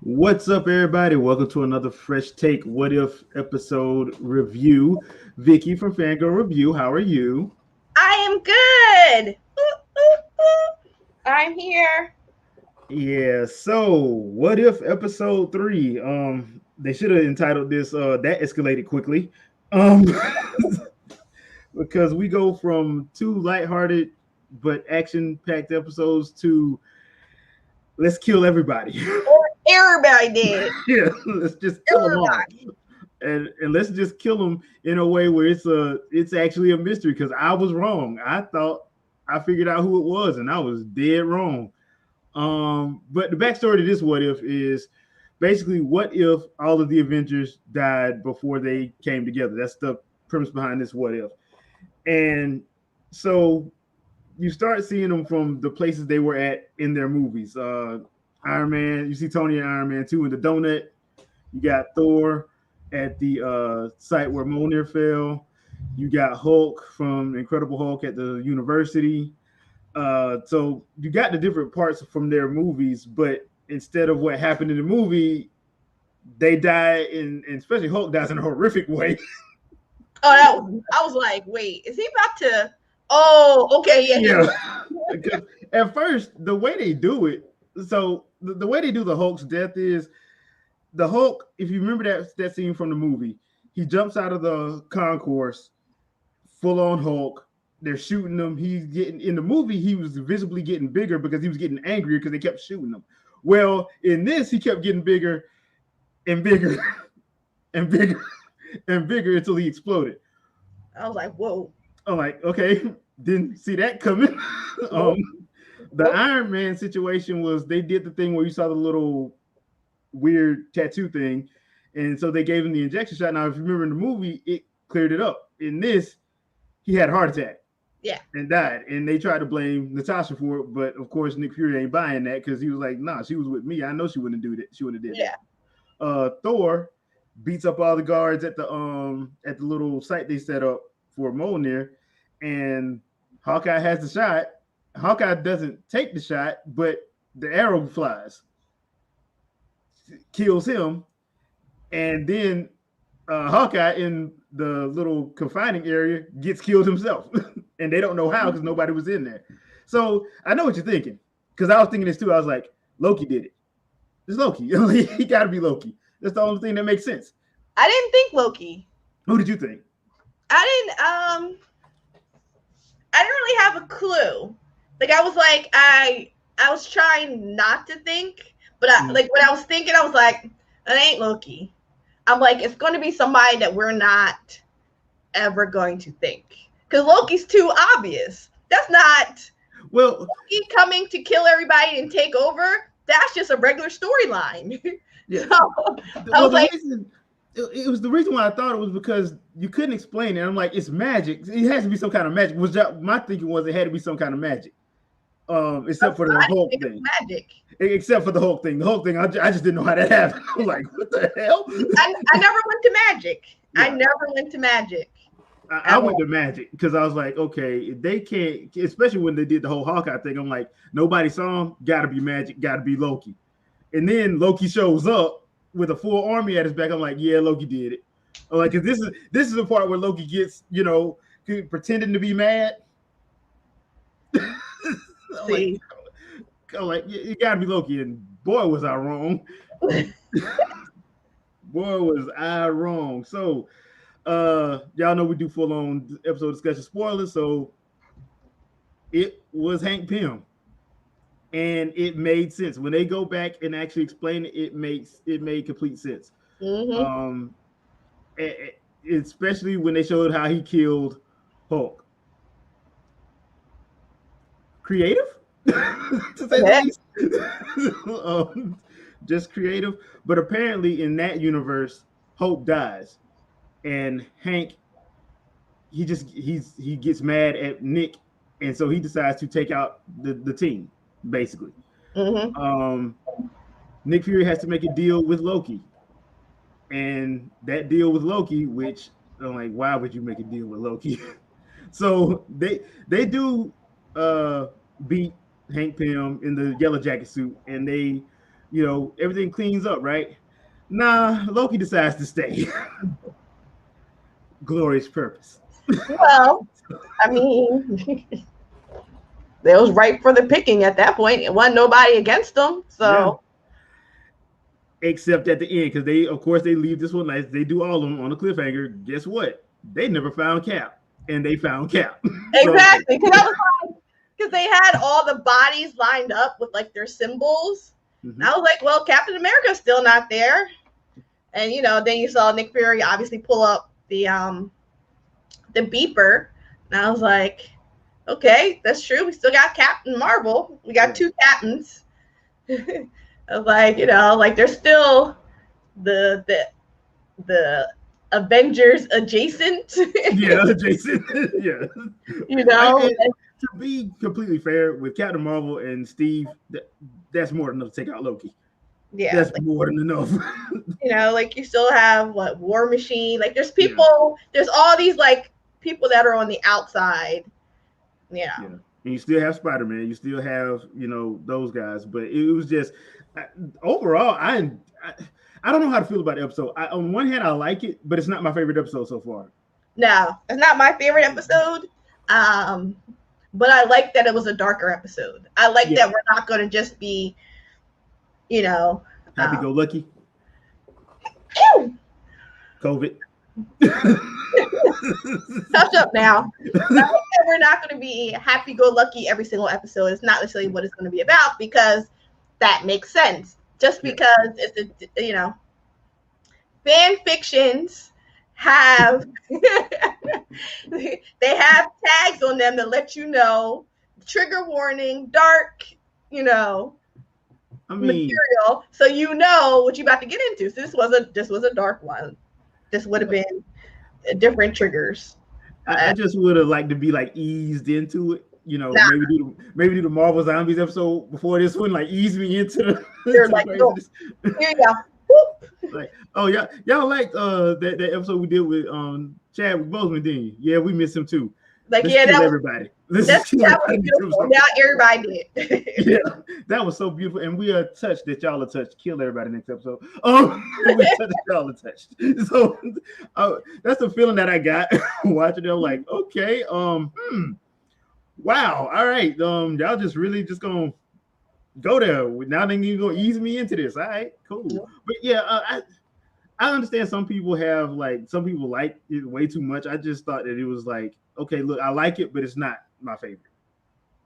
What's up, everybody? Welcome to another Fresh Take What If episode review. Vicky from Fangirl Review, how are you? I am good. Ooh, ooh, ooh. I'm here. Yeah, so What If episode 3. They should have entitled this That Escalated Quickly. Um because we go from two lighthearted but action-packed episodes to let's kill everybody. Everybody did. Yeah, let's just kill them all. Everybody. And let's just kill them in a way where it's actually a mystery because I was wrong. I thought I figured out who it was, and I was dead wrong. But the backstory to this what if is basically what if all of the Avengers died before they came together. That's the premise behind this what if. And so you start seeing them from the places they were at in their movies. Iron Man, you see Tony and Iron Man 2 in the donut. You got Thor at the site where Mjolnir fell. You got Hulk from Incredible Hulk at the university. So you got the different parts from their movies, but instead of what happened in the movie, they die and especially Hulk dies in a horrific way. I was like, wait, is he about to? Oh, okay, yeah. Yeah. Because at first, the way they do it, so the way they do the Hulk's death is the Hulk, if you remember that scene from the movie, he jumps out of the concourse, full on Hulk. They're shooting him. He's getting in the movie. He was visibly getting bigger because he was getting angrier because they kept shooting him. Well, in this, he kept getting bigger and bigger and bigger and bigger until he exploded. I was like, whoa. I'm like, okay, didn't see that coming. Nope. um, the Nope. Iron Man situation was they did the thing where you saw the little weird tattoo thing, and so they gave him the injection shot. Now, if you remember in the movie, it cleared it up. In this, he had a heart attack Yeah. and died, and they tried to blame Natasha for it, but of course Nick Fury ain't buying that because he was like, "Nah, she was with me. I know she wouldn't do that. She wouldn't have did Yeah. that." Thor beats up all the guards at the little site they set up for Mjolnir, and Hawkeye has the shot. Hawkeye doesn't take the shot, but the arrow flies, kills him, and then Hawkeye in the little confining area gets killed himself, and they don't know how because nobody was in there. So I know what you're thinking because I was thinking this too. I was like, Loki did it. It's Loki. He got to be Loki. That's the only thing that makes sense. I didn't think Loki. Who did you think? I didn't. I didn't really have a clue. Like I was like, I was trying not to think, but like when I was thinking, I was like, it ain't Loki. I'm like, it's going to be somebody that we're not ever going to think because Loki's too obvious. That's not Well, Loki coming to kill everybody and take over. That's just a regular storyline. yeah. So I Well, was the like, reason it was the reason why I thought it was because you couldn't explain it. I'm like, it's magic. It has to be some kind of magic. Was my thinking was it had to be some kind of magic. Except for the I didn't Hulk think thing. it's magic. Except for the Hulk thing. The Hulk thing, I just didn't know how that happened. I was like, what the hell? I never went to magic. I Yeah. never went to magic. I went to Magic because I was like, okay, they can't, especially when they did the whole Hawkeye thing. I'm like, nobody saw him, gotta be Magic, gotta be Loki. And then Loki shows up with a full army at his back. I'm like, yeah, Loki did it. I'm like, cause this is the part where Loki gets, pretending to be mad. I'm like, See, it gotta be Loki. And boy, was I wrong. Boy, was I wrong. So y'all know we do full on episode discussion spoilers, so it was Hank Pym. And it made sense. When they go back and actually explain it, it made complete sense. mm-hmm. Um especially when they showed how he killed Hulk. Creative? To say Yeah. the least. Just creative. But apparently in that universe, Hope dies. And Hank he gets mad at Nick, and so he decides to take out the team, basically. Mm-hmm. Um, Nick Fury has to make a deal with Loki, and that deal with Loki, which I'm like, why would you make a deal with Loki? So they do beat Hank Pym in the yellow jacket suit, and they everything cleans up, right? Nah, Loki decides to stay. Glorious purpose. Well, I mean, it was right for the picking at that point. It wasn't nobody against them. So, yeah. Except at the end, because they leave this one nice. They do all of them on a cliffhanger. Guess what? They never found Cap, and they found Cap. Exactly, because they had all the bodies lined up with like their symbols. Mm-hmm. And I was like, well, Captain America's still not there. And then you saw Nick Fury obviously pull up the beeper, and I was like, okay, that's true. We still got Captain Marvel. We got two captains. I was like, like there's still the Avengers adjacent. Yeah, adjacent. Yeah. To be completely fair, with Captain Marvel and Steve, that's more than enough to take out Loki. Yeah, that's more than enough. Like you still have War Machine. Like there's people, there's all these like people that are on the outside. Yeah. And you still have Spider-Man. You still have those guys. But it was just overall, I don't know how to feel about the episode. On one hand, I like it, but it's not my favorite episode so far. No, it's not my favorite episode. But I like that it was a darker episode. I like that we're not going to just be, happy-go-lucky. COVID. Touch up now. We're not going to be happy-go-lucky every single episode. It's not necessarily what it's going to be about, because that makes sense. Just because it's fan fictions have they have tags on them that let you know trigger warning, dark, material, so what you're about to get into. So this was a dark one. This would have been different triggers. I just would have liked to be like eased into it. Maybe do the Marvel Zombies episode before this one, like ease me into the. You're like, oh, here you go. Like, oh y'all liked that episode we did with Chadwick Boseman, didn't you? Yeah, we miss him too. Like, everybody. That was beautiful. Now everybody did. Yeah, that was so beautiful, and we are touched that y'all are touched. Kill everybody next episode. We touched y'all are touched. So that's the feeling that I got watching them. Like, okay, wow, all right, y'all just really just gonna go there. Now then you're gonna ease me into this. All right, cool. Yeah. But yeah, I understand some people like it way too much. I just thought that it was like, okay, look, I like it, but it's not my favorite.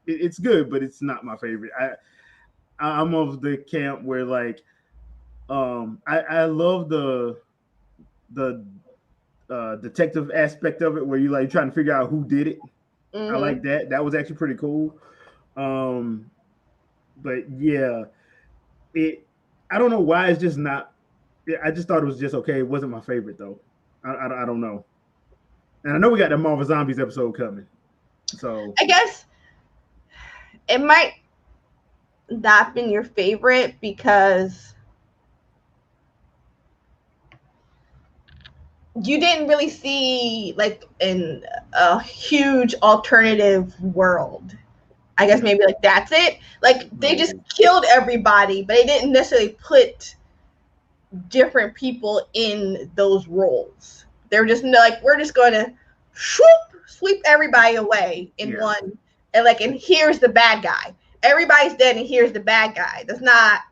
It's good, but it's not my favorite. I'm of the camp where like I love the detective aspect of it, where you like trying to figure out who did it. Mm-hmm. I like that. That was actually pretty cool. But yeah, I don't know why it's just not. I just thought it was just okay. It wasn't my favorite though. I don't know. And I know we got the Marvel Zombies episode coming. So I guess it might not have been your favorite because you didn't really see like in a huge alternative world. I guess maybe like that's it. Like they just killed everybody, but they didn't necessarily put different people in those roles. They're just like, we're just going to sweep everybody away in one, and here's the bad guy. Everybody's dead, and here's the bad guy. That's not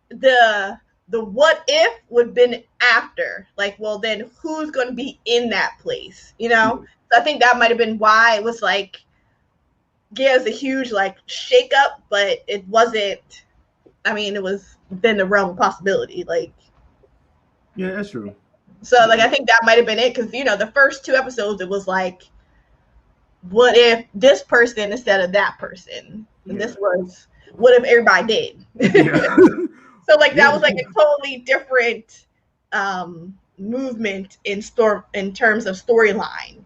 the what if would have been after. Like, well, then who's going to be in that place? So I think that might have been why it was like, yeah, it was a huge like shake up, but it wasn't. I mean, it was within the realm of possibility. Like, yeah, that's true. So, like, I think that might have been it because, the first two episodes, it was like, what if this person instead of that person? And this was, what if everybody did? Yeah. So, like, that was like a totally different movement in terms of storyline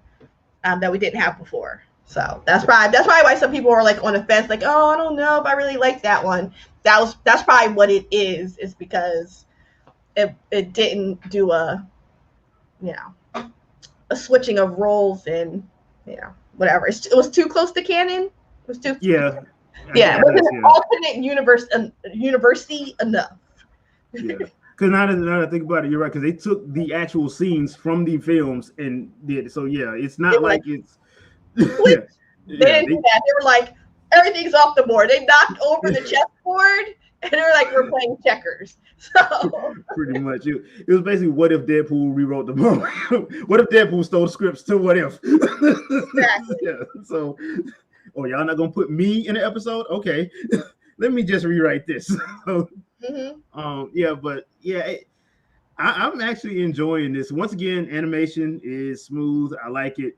that we didn't have before. So that's probably why some people are like on the fence, like, oh, I don't know if I really like that one. That's probably what it is because it didn't do a switching of roles and whatever. It was too close to canon. It was too Yeah, it was an alternate university enough. Yeah, because now that I think about it, you're right. Because they took the actual scenes from the films and did so. Yeah, it's not like it's. They didn't do that. They were like, everything's off the board. They knocked over the chessboard and they're like, we're playing checkers. So pretty much, it was basically what if Deadpool rewrote the movie? What if Deadpool stole scripts to What If? Exactly. Yeah. So, y'all not gonna put me in the episode? Okay, let me just rewrite this. Yeah, but yeah, I'm actually enjoying this. Once again, animation is smooth. I like it.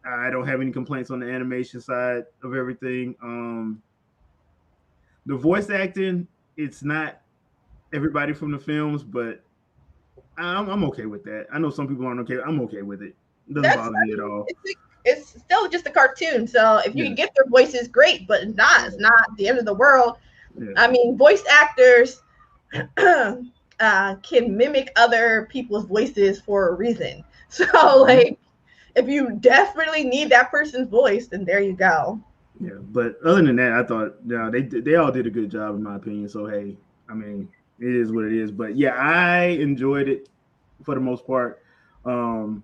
I don't have any complaints on the animation side of everything. The voice acting, it's not everybody from the films, but I'm okay with that. I know some people aren't okay. I'm okay with it. It doesn't bother me at all. It's still just a cartoon, so if you can get their voices, great. But it's not the end of the world. Yeah. I mean, voice actors can mimic other people's voices for a reason. So, like, if you desperately need that person's voice, then there you go. Yeah, but other than that, I thought they all did a good job in my opinion. So hey, I mean, it is what it is. But yeah, I enjoyed it for the most part. And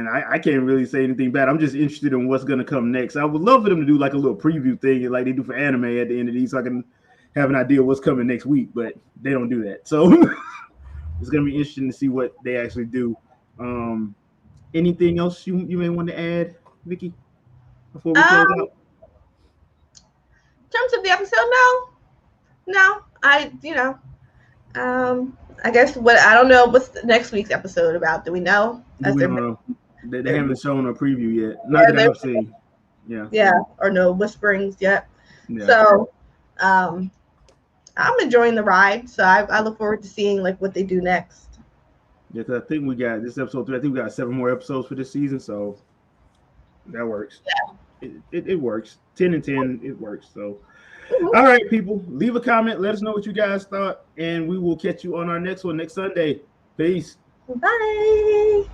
I can't really say anything bad. I'm just interested in what's gonna come next. I would love for them to do like a little preview thing, like they do for anime at the end of these, so I can have an idea of what's coming next week. But they don't do that, so it's gonna be interesting to see what they actually do. Anything else you may want to add, Vicky, before we close out? In terms of the episode, no. I guess I don't know what's next week's episode about. Do we know? They haven't shown a preview yet. Not that I've seen. Yeah. Yeah, or no whisperings yet. Yeah. So, I'm enjoying the ride. So I look forward to seeing like what they do next. Yeah, because I think we got this episode 3. I think we got 7 more episodes for this season, so that works. Yeah. It works. 10 and 10, it works. So, all right, people, leave a comment. Let us know what you guys thought, and we will catch you on our next one next Sunday. Peace. Bye.